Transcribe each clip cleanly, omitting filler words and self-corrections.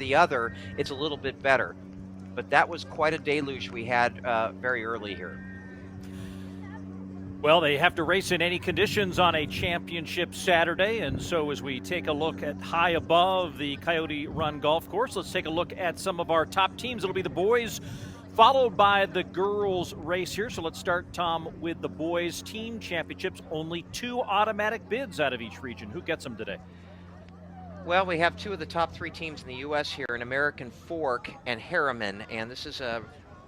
the other, it's a little bit better. But that was quite a deluge we had very early here. Well, they have to race in any conditions on a championship Saturday, and so as we take a look at high above the Coyote Run Golf Course, let's take a look at some of our top teams. It'll be the boys, followed by the girls race here. So let's start, Tom, with the boys team championships. Only 2 automatic bids out of each region. Who gets them today? Well, we have 2 of the top 3 teams in the U.S. here, in American Fork and Harriman, and this is a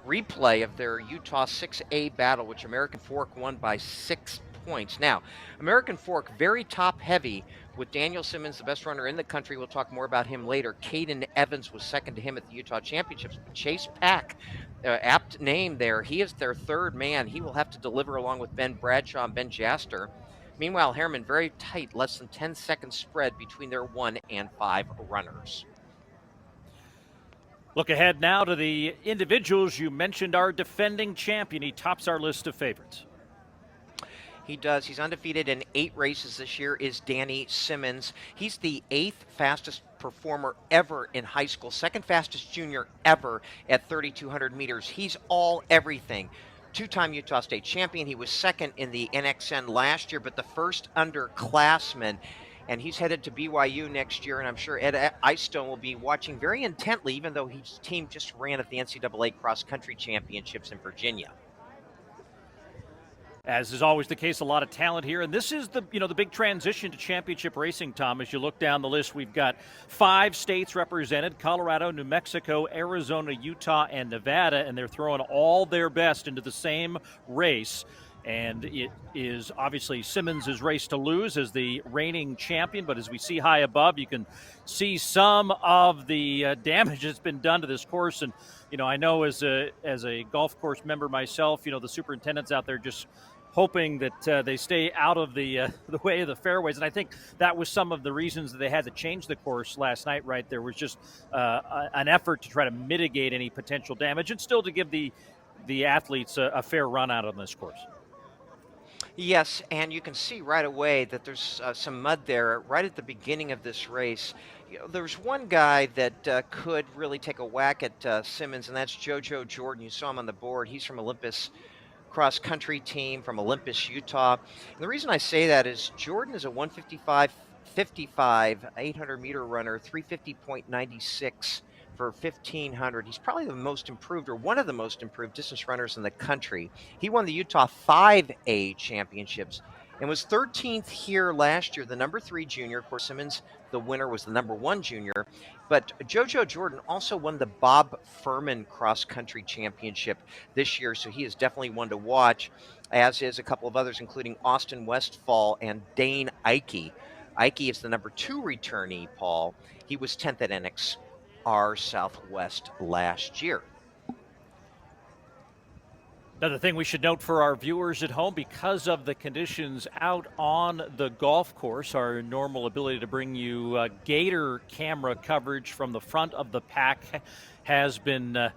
replay of their Utah 6A battle, which American Fork won by 6 points. Now, American Fork, very top-heavy, with Daniel Simmons, the best runner in the country. We'll talk more about him later. Caden Evans was second to him at the Utah Championships. Chase Pack, apt name there, he is their third man. He will have to deliver along with Ben Bradshaw and Ben Jaster. Meanwhile, Harriman, very tight, less than 10-second spread between their 1 and 5 runners. Look ahead now to the individuals. You mentioned our defending champion. He tops our list of favorites. He does. He's undefeated in 8 races this year, is Danny Simmons. He's the 8th fastest performer ever in high school, 2nd fastest junior ever at 3,200 meters. He's all everything. 2-time Utah State champion. He was 2nd in the NXN last year, but the first underclassman. And he's headed to BYU next year, and I'm sure Ed Icestone will be watching very intently, even though his team just ran at the NCAA cross-country championships in Virginia. As is always the case, a lot of talent here, and this is the big transition to championship racing, Tom. As you look down the list, we've got 5 states represented: Colorado, New Mexico, Arizona, Utah, and Nevada, and they're throwing all their best into the same race. And it is obviously Simmons' race to lose as the reigning champion, but as we see high above, you can see some of the damage that's been done to this course. And I know as a golf course member myself, the superintendent's out there just hoping that they stay out of the way of the fairways. And I think that was some of the reasons that they had to change the course last night, right? There was just an effort to try to mitigate any potential damage and still to give the athletes a fair run out on this course. Yes, and you can see right away that there's some mud there right at the beginning of this race. There's one guy that could really take a whack at Simmons, and that's JoJo Jordan. You saw him on the board. He's from Olympus cross-country team from Olympus, Utah. And the reason I say that is Jordan is a 155 800-meter runner, 350.96 for 1,500. He's probably the most improved, or one of the most improved distance runners in the country. He won the Utah 5A championships and was 13th here last year, the number 3 junior. Of course, Simmons, the winner, was the number 1 junior. But JoJo Jordan also won the Bob Furman cross-country championship this year, so he is definitely one to watch, as is a couple of others, including Austin Westfall and Dane Ike. Ike is the number 2 returnee, Paul. He was 10th at NXR Southwest last year. Another thing we should note for our viewers at home, because of the conditions out on the golf course, our normal ability to bring you gator camera coverage from the front of the pack has been,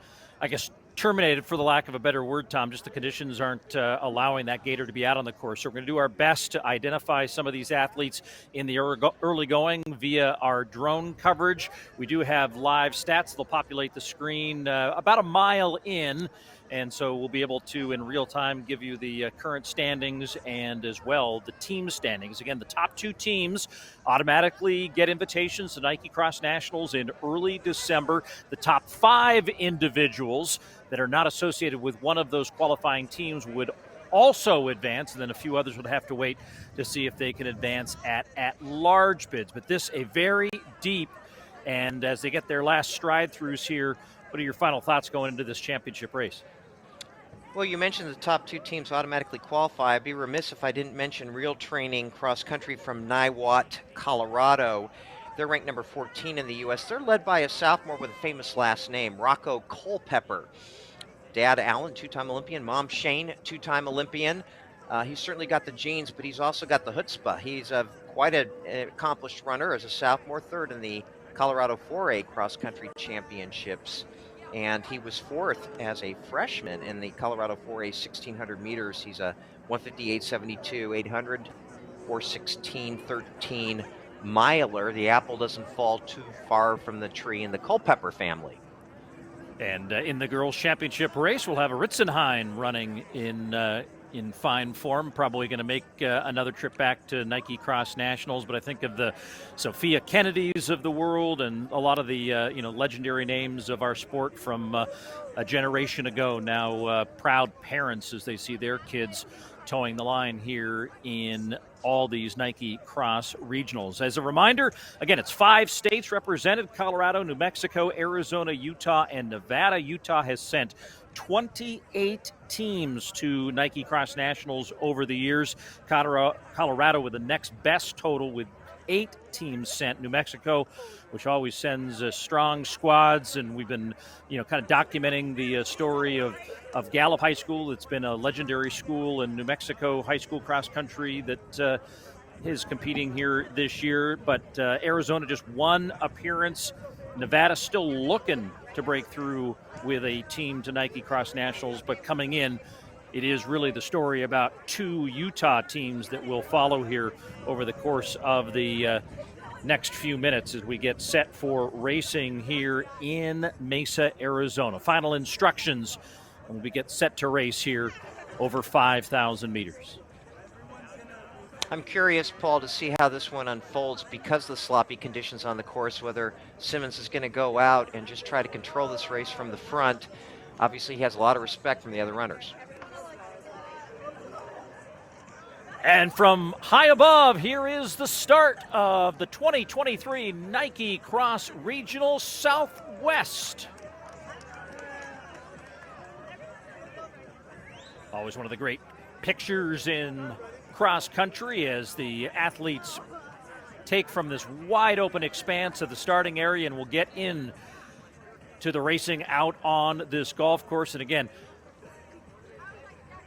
terminated, for the lack of a better word, Tom. Just the conditions aren't allowing that gator to be out on the course. So we're going to do our best to identify some of these athletes in the early going via our drone coverage. We do have live stats. They'll populate the screen about a mile in. And so we'll be able to, in real time, give you the current standings and as well the team standings. Again, the top 2 teams automatically get invitations to Nike Cross Nationals in early December. The top 5 individuals that are not associated with one of those qualifying teams would also advance, and then a few others would have to wait to see if they can advance at large bids. But this a very deep, and as they get their last stride throughs here, what are your final thoughts going into this championship race? Well, you mentioned the top 2 teams automatically qualify. I'd be remiss if I didn't mention Real Training Cross Country from Niwot, Colorado. They're ranked number 14 in the U.S. They're led by a sophomore with a famous last name, Rocco Culpepper. Dad, Alan, 2-time Olympian. Mom, Shane, 2-time Olympian. He's certainly got the genes, but he's also got the chutzpah. He's quite an accomplished runner as a sophomore, 3rd in the Colorado 4A Cross Country Championships. And he was 4th as a freshman in the Colorado 4A 1,600 meters. He's a 158.72, 800, 416.13 miler. The apple doesn't fall too far from the tree in the Culpepper family. And in the girls' championship race, we'll have a Ritzenhein running in fine form. Probably going to make another trip back to Nike Cross Nationals. But I think of the Sophia Kennedys of the world and a lot of the legendary names of our sport from a generation ago. Now proud parents as they see their kids towing the line here in all these Nike Cross Regionals. As a reminder, again, it's 5 states represented: Colorado, New Mexico, Arizona, Utah, and Nevada. Utah has sent 28 teams to Nike Cross Nationals over the years. Colorado with the next best total with 8 teams sent. New Mexico, which always sends strong squads, and we've been, kind of documenting the story of Gallup High School. It's been a legendary school in New Mexico, high school cross country that is competing here this year. But Arizona just 1 appearance. Nevada still looking to break through with a team to Nike Cross Nationals, but coming in, it is really the story about 2 Utah teams that will follow here over the course of the next few minutes as we get set for racing here in Mesa, Arizona. Final instructions when we get set to race here over 5,000 meters. I'm curious, Paul, to see how this one unfolds because of the sloppy conditions on the course, whether Simmons is going to go out and just try to control this race from the front. Obviously, he has a lot of respect from the other runners. And from high above, here is the start of the 2023 Nike Cross Regional Southwest. Always one of the great pictures in cross country as the athletes take from this wide open expanse of the starting area and will get in to the racing out on this golf course. And again,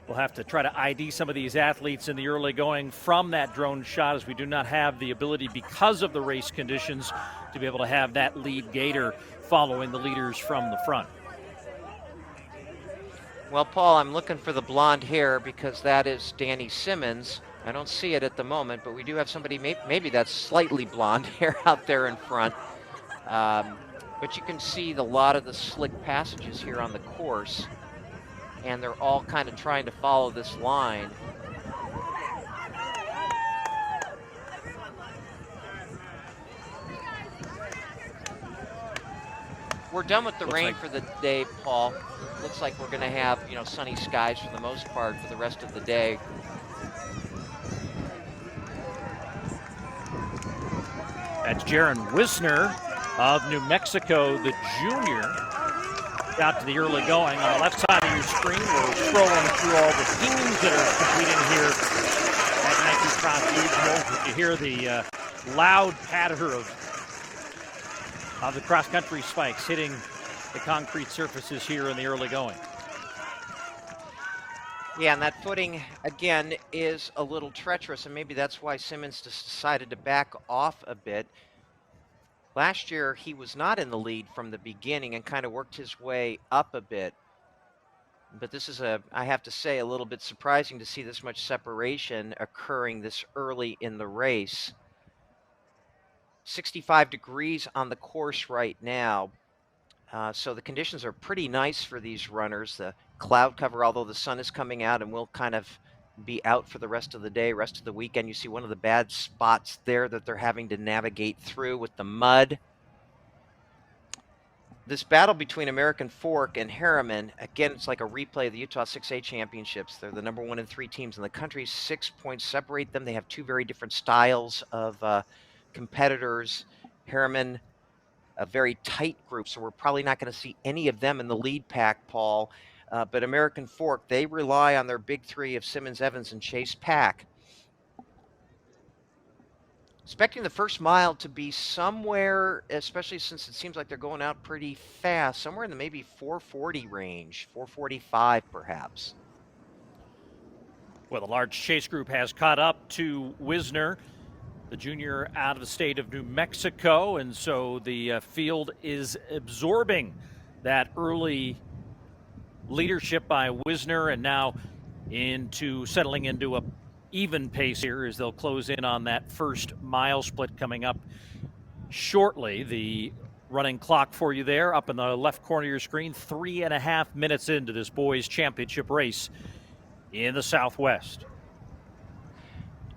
we'll have to try to ID some of these athletes in the early going from that drone shot, as we do not have the ability, because of the race conditions, to be able to have that lead gator following the leaders from the front. Well, Paul, I'm looking for the blonde hair because that is Danny Simmons. I don't see it at the moment, but we do have somebody, maybe that's slightly blonde hair out there in front. But you can see a lot of the slick passages here on the course, and they're all kind of trying to follow this line. We're done with the rain for the day, Paul. Looks like we're going to have, sunny skies for the most part for the rest of the day. That's Jaron Wisner of New Mexico, the junior, out to the early going. On the left side of your screen, we're scrolling through all the teams that are competing here at Nike Cross Regionals. You hear the loud patter of the cross-country spikes hitting the concrete surfaces here in the early going. Yeah, and that footing, again, is a little treacherous, and maybe that's why Simmons decided to back off a bit. Last year, he was not in the lead from the beginning and kind of worked his way up a bit. But this is, I have to say, a little bit surprising to see this much separation occurring this early in the race. 65 degrees on the course right now. So the conditions are pretty nice for these runners. The cloud cover, although the sun is coming out and will kind of be out for the rest of the day, rest of the weekend. You see one of the bad spots there that they're having to navigate through with the mud. This battle between American Fork and Harriman, again, it's like a replay of the Utah 6A championships. They're the number 1 and 3 teams in the country. 6 points separate them. They have 2 very different styles of competitors. Harriman, a very tight group, so we're probably not going to see any of them in the lead pack, Paul. But American Fork, they rely on their big 3 of Simmons, Evans, and Chase Pack. Expecting the first mile to be somewhere, especially since it seems like they're going out pretty fast, somewhere in the maybe 440 range, 445 perhaps. Well, the large chase group has caught up to Wisner, the junior out of the state of New Mexico, and so the field is absorbing that early leadership by Wisner, and now settling into a even pace here as they'll close in on that first mile split coming up shortly. The running clock for you there up in the left corner of your screen, 3.5 minutes into this boys championship race in the Southwest.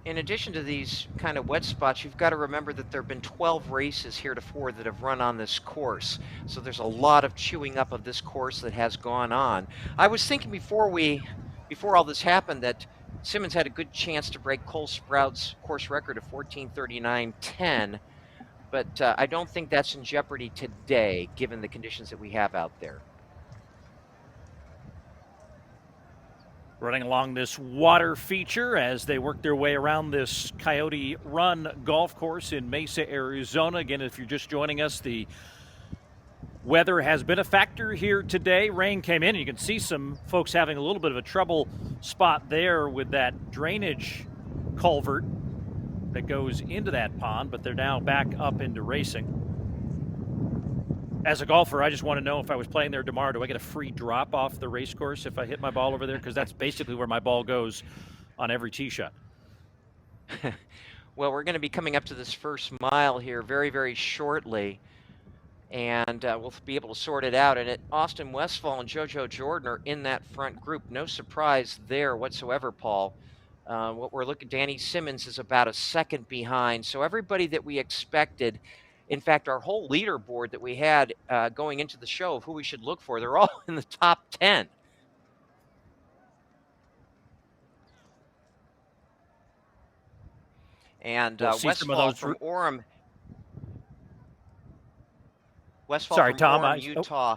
In addition to these kind of wet spots, you've got to remember that there have been 12 races heretofore that have run on this course. So there's a lot of chewing up of this course that has gone on. I was thinking before all this happened that Simmons had a good chance to break Cole Sprout's course record of 14:39.10, but I don't think that's in jeopardy today, given the conditions that we have out there. Running along this water feature as they work their way around this Coyote Run golf course in Mesa, Arizona. Again, if you're just joining us, the weather has been a factor here today. Rain came in, and you can see some folks having a little bit of a trouble spot there with that drainage culvert that goes into that pond, but they're now back up into racing. As a golfer, I just want to know if I was playing there tomorrow, do I get a free drop off the race course if I hit my ball over there? Because that's basically where my ball goes on every tee shot. Well, we're going to be coming up to this first mile here very, very shortly, and we'll be able to sort it out. And Austin Westfall and JoJo Jordan are in that front group. No surprise there whatsoever, Paul. What we're looking, Danny Simmons is about a second behind. So everybody that we expected, in fact, our whole leaderboard that we had going into the show of who we should look for, they're all in the top 10. And We'll Westfall from Orem. Westfall Sorry, from Tom, Orem, Utah.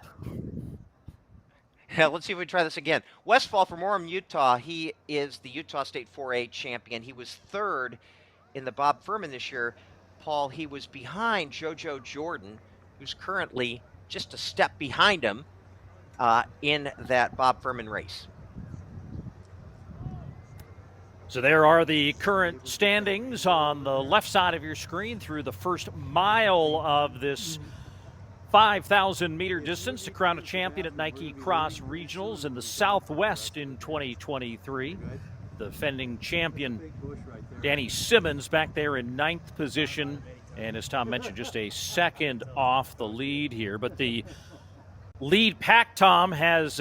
Let's see if we try this again. Westfall from Orem, Utah. He is the Utah State 4A champion. He was third in the Bob Furman this year. Paul, he was behind JoJo Jordan, who's currently just a step behind him in that Bob Furman race. So there are the current standings on the left side of your screen through the first mile of this 5,000-meter distance to crown a champion at Nike Cross Regionals in the Southwest in 2023. The defending champion, Danny Simmons, back there in 9th position. And as Tom mentioned, just a second off the lead here. But the lead pack, Tom, has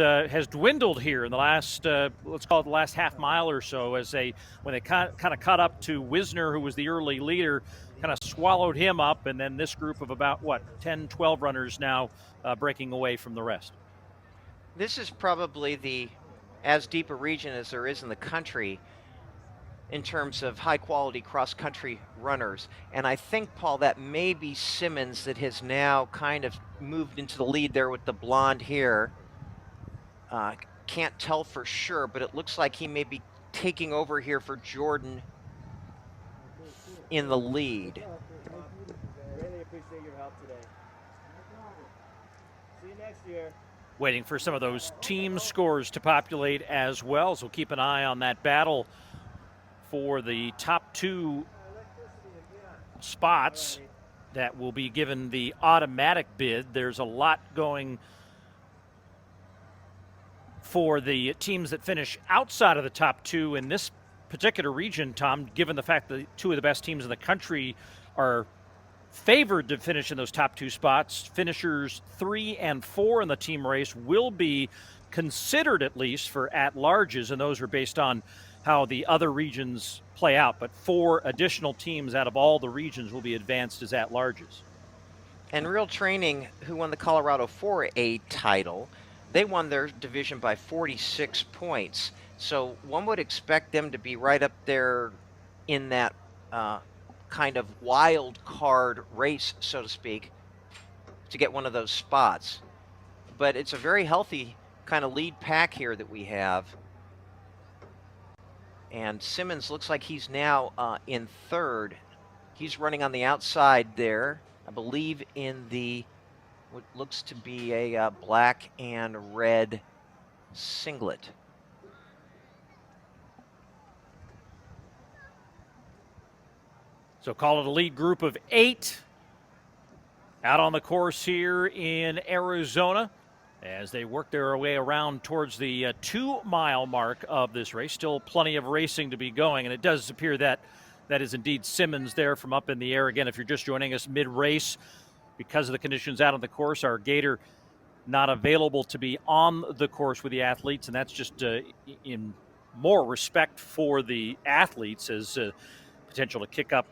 dwindled here in the last, let's call it the last half mile or so, when they kind of caught up to Wisner, who was the early leader, kind of swallowed him up, and then this group of about, 10, 12 runners now breaking away from the rest. This is probably as deep a region as there is in the country in terms of high-quality cross-country runners. And I think, Paul, that may be Simmons that has now kind of moved into the lead there with the blonde hair. Can't tell for sure, but it looks like he may be taking over here for Jordan in the lead. Really appreciate your help today. See you next year. Waiting for some of those team scores to populate as well, so keep an eye on that battle for the top 2 spots that will be given the automatic bid. There's a lot going for the teams that finish outside of the top 2 in this particular region, Tom, given the fact that 2 of the best teams in the country are favored to finish in those top 2 spots. Finishers 3 and 4 in the team race will be considered at least for at-larges, and those are based on how the other regions play out. But 4 additional teams out of all the regions will be advanced as at-larges. And Real Training, who won the Colorado 4A title, they won their division by 46 points. So one would expect them to be right up there in that kind of wild card race, so to speak, to get one of those spots. But it's a very healthy kind of lead pack here that we have. And Simmons looks like he's now in 3rd. He's running on the outside there, I believe in what looks to be a black and red singlet. So call it a lead group of 8 out on the course here in Arizona. as they work their way around towards the 2-mile mark of this race. Still plenty of racing to be going, and it does appear that that is indeed Simmons there from up in the air. Again, if you're just joining us mid-race, because of the conditions out on the course, our gator not available to be on the course with the athletes, and that's just in more respect for the athletes as potential to kick up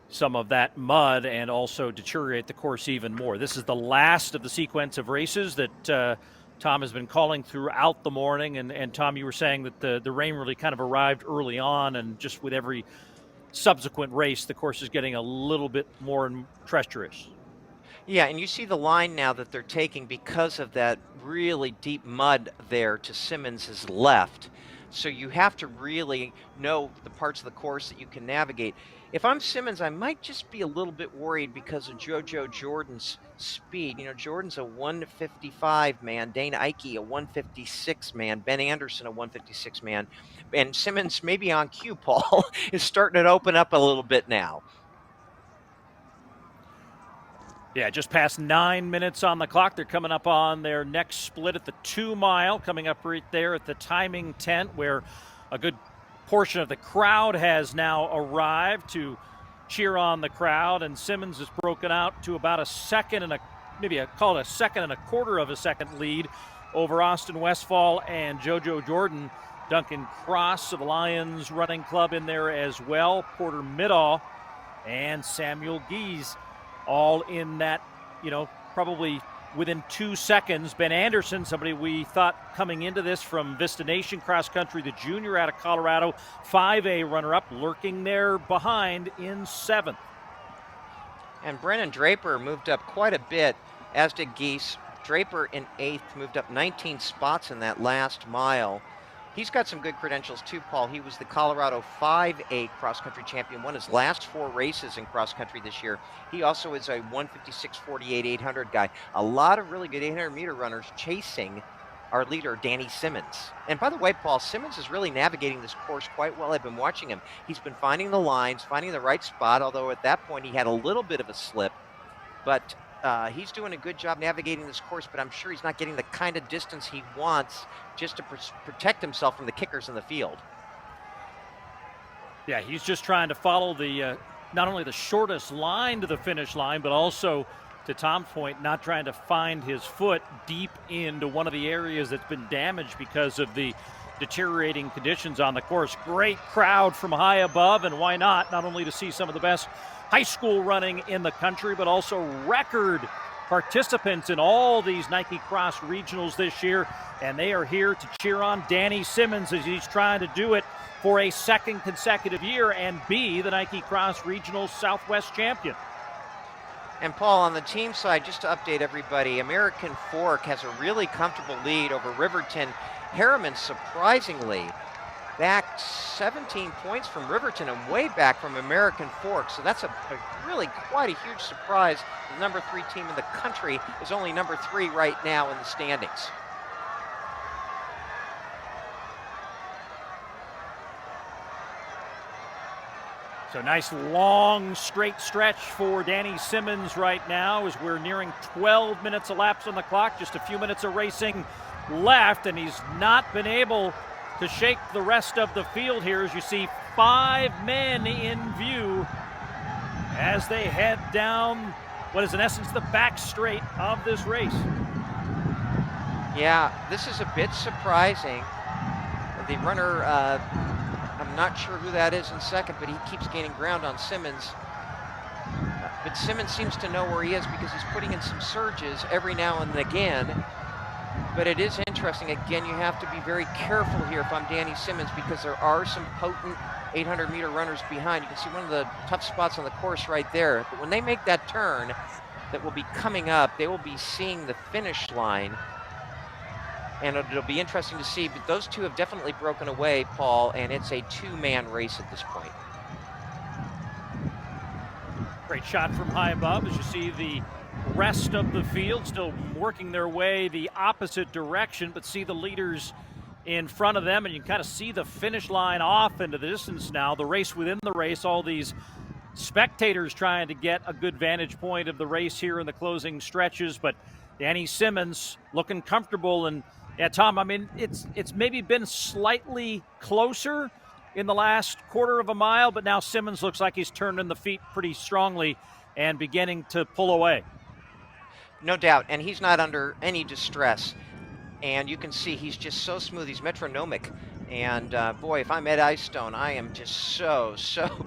some of that mud and also deteriorate the course even more. This is the last of the sequence of races that Tom has been calling throughout the morning. And Tom, you were saying that the rain really kind of arrived early on, and just with every subsequent race, the course is getting a little bit more treacherous. Yeah, and you see the line now that they're taking because of that really deep mud there to Simmons' left. So you have to really know the parts of the course that you can navigate. If I'm Simmons, I might just be a little bit worried because of JoJo Jordan's speed. You know, Jordan's a 155 man, Dane Ike a 156 man, Ben Anderson a 156 man, and Simmons, maybe on cue, Paul, is starting to open up a little bit now. Yeah, just past 9 minutes on the clock. They're coming up on their next split at the 2-mile, coming up right there at the timing tent where a good portion of the crowd has now arrived to cheer on the crowd, and Simmons has broken out to about a second and call it a second and a quarter of a second lead over Austin Westfall and JoJo Jordan. Duncan Cross of the Lions Running Club in there as well, Porter Middaugh and Samuel Gies all in that, probably within 2 seconds. Ben Anderson, somebody we thought coming into this from Vista Nation Cross Country, the junior out of Colorado, 5A runner-up, lurking there behind in 7th. And Brennan Draper moved up quite a bit, as did Gies. Draper in 8th, moved up 19 spots in that last mile. He's got some good credentials too, Paul. He was the Colorado 5A cross-country champion, won his last 4 races in cross-country this year. He also is a 156.48 800 guy. A lot of really good 800-meter runners chasing our leader, Danny Simmons. And by the way, Paul, Simmons is really navigating this course quite well. I've been watching him. He's been finding the lines, finding the right spot, although at that point he had a little bit of a slip. But he's doing a good job navigating this course, but I'm sure he's not getting the kind of distance he wants just to protect himself from the kickers in the field. Yeah, he's just trying to follow the not only the shortest line to the finish line, but also, to Tom's point, not trying to find his foot deep into one of the areas that's been damaged because of the deteriorating conditions on the course. Great crowd from high above, and why not only to see some of the best high school running in the country, but also record participants in all these Nike Cross Regionals this year, and they are here to cheer on Danny Simmons as he's trying to do it for a second consecutive year and be the Nike Cross Regionals Southwest champion. And Paul, on the team side, just to update everybody, American Fork has a really comfortable lead over Riverton. Harriman, surprisingly, back 17 points from Riverton and way back from American Fork. So that's a really quite a huge surprise. The number 3 team in the country is only number 3 right now in the standings. So nice long straight stretch for Danny Simmons right now as we're nearing 12 minutes elapsed on the clock. Just a few minutes of racing left, and he's not been able to shake the rest of the field here as you see 5 men in view as they head down what is in essence the back straight of this race. Yeah, this is a bit surprising. The runner, I'm not sure who that is in second, but he keeps gaining ground on Simmons. But Simmons seems to know where he is because he's putting in some surges every now and again. But it is interesting. Again, you have to be very careful here if I'm Danny Simmons because there are some potent 800-meter runners behind. You can see one of the tough spots on the course right there. But when they make that turn that will be coming up, they will be seeing the finish line. And it'll be interesting to see. But those two have definitely broken away, Paul, and it's a 2-man race at this point. Great shot from high above as you see the rest of the field still working their way the opposite direction, but see the leaders in front of them, and you can kind of see the finish line off into the distance now. The race within the race, all these spectators trying to get a good vantage point of the race here in the closing stretches. But Danny Simmons looking comfortable. And yeah, Tom, I mean, it's maybe been slightly closer in the last quarter of a mile, but now Simmons looks like he's turned in the feet pretty strongly and beginning to pull away. No doubt, and he's not under any distress. And you can see he's just so smooth. He's metronomic. And boy, if I'm Ed Eyestone, I am just so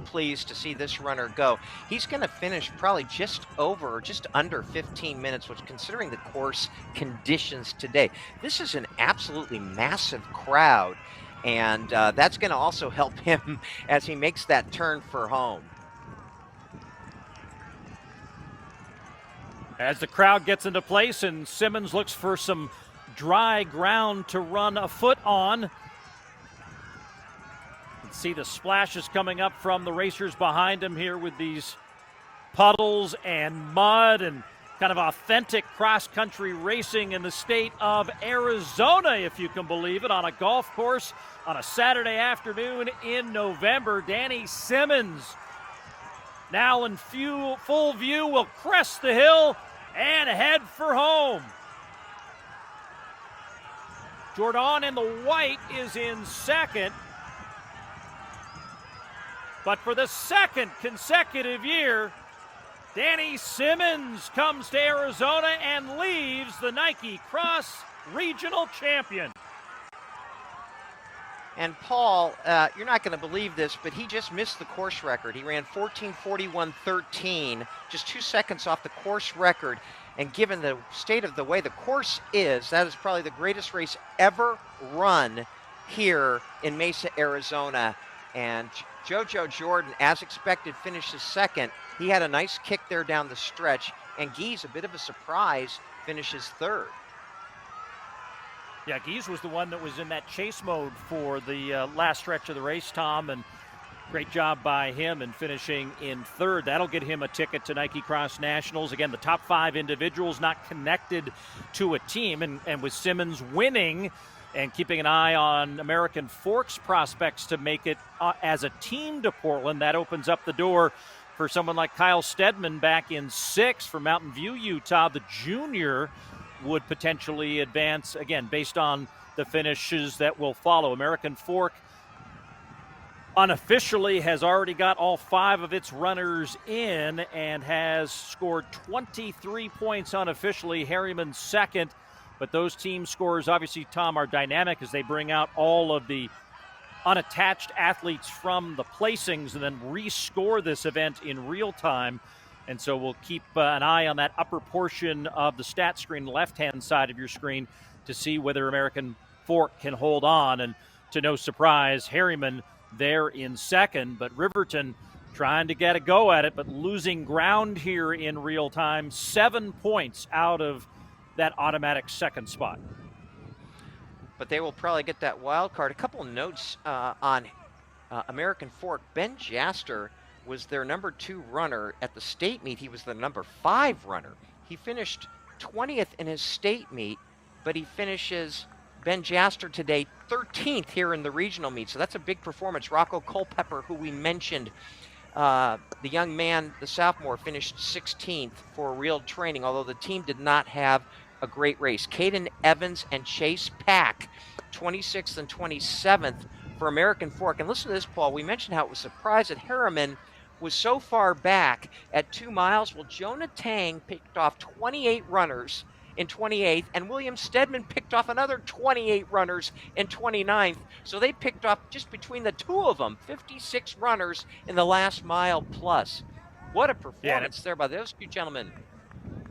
pleased to see this runner go. He's going to finish probably just under 15 minutes, which, considering the course conditions today, this is an absolutely massive crowd. And that's going to also help him as he makes that turn for home. As the crowd gets into place and Simmons looks for some dry ground to run a foot on. You can see the splashes coming up from the racers behind him here with these puddles and mud and kind of authentic cross-country racing in the state of Arizona, if you can believe it, on a golf course on a Saturday afternoon in November. Danny Simmons, now in full view, will crest the hill and head for home. Jordan in the white is in second. But for the second consecutive year, Danny Simmons comes to Arizona and leaves the Nike Cross Regional Champion. And Paul, you're not going to believe this, but he just missed the course record. He ran 14:41.13, just 2 seconds off the course record. And given the state of the way the course is, that is probably the greatest race ever run here in Mesa, Arizona. And JoJo Jordan, as expected, finishes second. He had a nice kick there down the stretch. And Geese, a bit of a surprise, finishes third. Yeah, Geese was the one that was in that chase mode for the last stretch of the race, Tom, and great job by him in finishing in third. That'll get him a ticket to Nike Cross Nationals. Again, the top 5 individuals not connected to a team, and with Simmons winning and keeping an eye on American Fork's prospects to make it as a team to Portland, that opens up the door for someone like Kyle Stedman back in 6th from Mountain View, Utah. The junior would potentially advance, again, based on the finishes that will follow. American Fork unofficially has already got all 5 of its runners in and has scored 23 points unofficially. Harriman second, but those team scores, obviously, Tom, are dynamic as they bring out all of the unattached athletes from the placings and then rescore this event in real time. And so we'll keep an eye on that upper portion of the stat screen, left-hand side of your screen, to see whether American Fork can hold on. And to no surprise, Harriman there in second, but Riverton trying to get a go at it, but losing ground here in real time. 7 points out of that automatic second spot. But they will probably get that wild card. A couple of notes on American Fork. Ben Jaster was their number 2 runner at the state meet. He was the number 5 runner. He finished 20th in his state meet, but he finishes, Ben Jaster today, 13th here in the regional meet. So that's a big performance. Rocco Culpepper, who we mentioned, the young man, the sophomore, finished 16th for real training, although the team did not have a great race. Caden Evans and Chase Pack, 26th and 27th for American Fork. And listen to this, Paul. We mentioned how it was a surprise that Harriman was so far back at 2 miles. Well, Jonah Tang picked off 28 runners in 28th, and William Stedman picked off another 28 runners in 29th. So they picked off, just between the two of them, 56 runners in the last mile plus. What a performance there by those two gentlemen.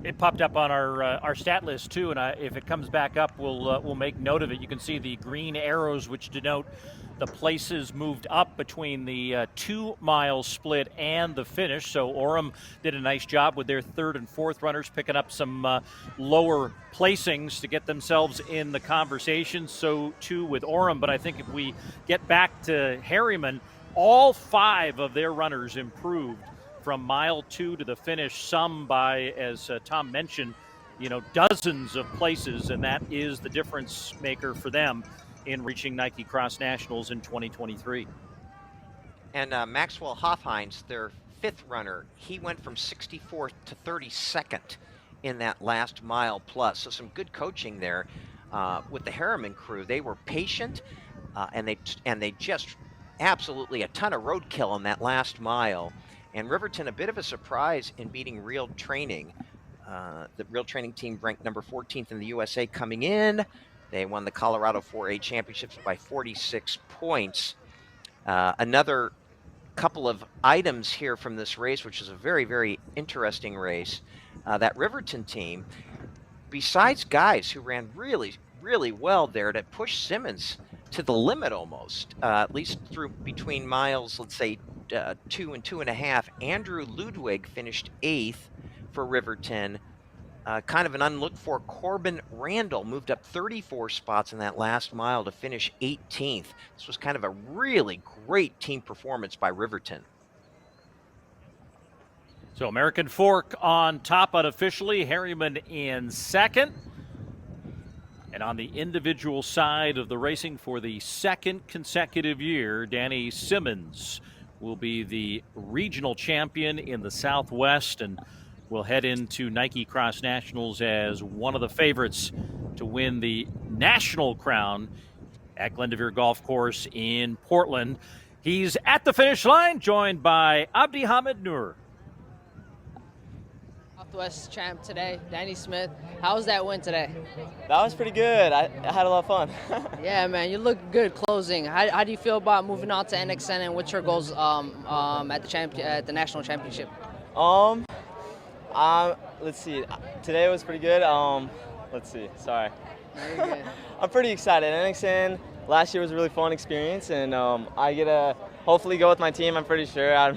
It popped up on our stat list too, and if it comes back up, we'll make note of it. You can see the green arrows, which denote the places moved up between the 2 mile split and the finish. So Orem did a nice job with their 3rd and 4th runners, picking up some lower placings to get themselves in the conversation. So too with Orem. But I think if we get back to Harriman, all 5 of their runners improved from mile 2 to the finish, some by, as Tom mentioned, dozens of places, and that is the difference maker for them in reaching Nike Cross Nationals in 2023. And Maxwell Hoffheinz, their fifth runner. He went from 64th to 32nd in that last mile plus. So some good coaching there with the Harriman crew. They were patient and they just absolutely a ton of roadkill on that last mile. And Riverton, a bit of a surprise in beating Real Training. The Real Training team ranked number 14th in the USA coming in. They won the Colorado 4A championships by 46 points. Another couple of items here from this race, which is a very, very interesting race. That Riverton team, besides guys who ran really, really well there to push Simmons to the limit almost, at least through between miles, let's say 2 and 2.5, Andrew Ludwig finished 8th for Riverton. Kind of an unlooked for Corbin Randall moved up 34 spots in that last mile to finish 18th. This was kind of a really great team performance by Riverton. So American Fork on top unofficially, Harriman in second. And on the individual side of the racing for the second consecutive year, Danny Simmons will be the regional champion in the Southwest and will head into Nike Cross Nationals as one of the favorites to win the national crown at Glendevere Golf Course in Portland. He's at the finish line, joined by Abdi Hamid Noor. Southwest champ today, Danny Smith. How was that win today? That was pretty good. I had a lot of fun. Yeah, man, you look good closing. How do you feel about moving on to NXN, and what's your goals at the national championship? Let's see. Today was pretty good. Let's see. Sorry. I'm pretty excited. NXN last year was a really fun experience, and I get to hopefully go with my team. I'm pretty sure.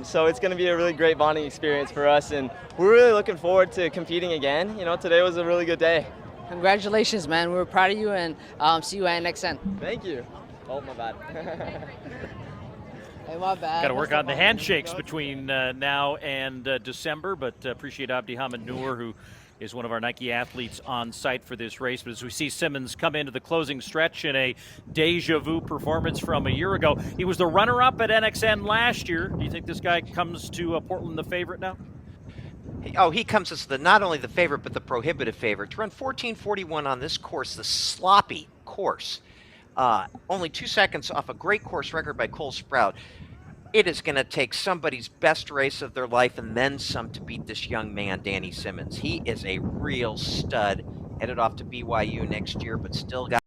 So it's going to be a really great bonding experience for us, and we're really looking forward to competing again. You know, today was a really good day. Congratulations, man. We're proud of you, and see you at NXN. Thank you. Oh, my bad. Hey, my bad. Got to work on the handshakes between now and December, but appreciate Abdi Hamid Noor, who is one of our Nike athletes on site for this race. But as we see Simmons come into the closing stretch in a deja vu performance from a year ago, he was the runner-up at NXN last year. Do you think this guy comes to Portland the favorite now? Oh, he comes as not only the favorite, but the prohibitive favorite. To run 14:41 on this course, the sloppy course, only 2 seconds off a great course record by Cole Sprout. It is going to take somebody's best race of their life and then some to beat this young man, Danny Simmons. He is a real stud, headed off to BYU next year, but still got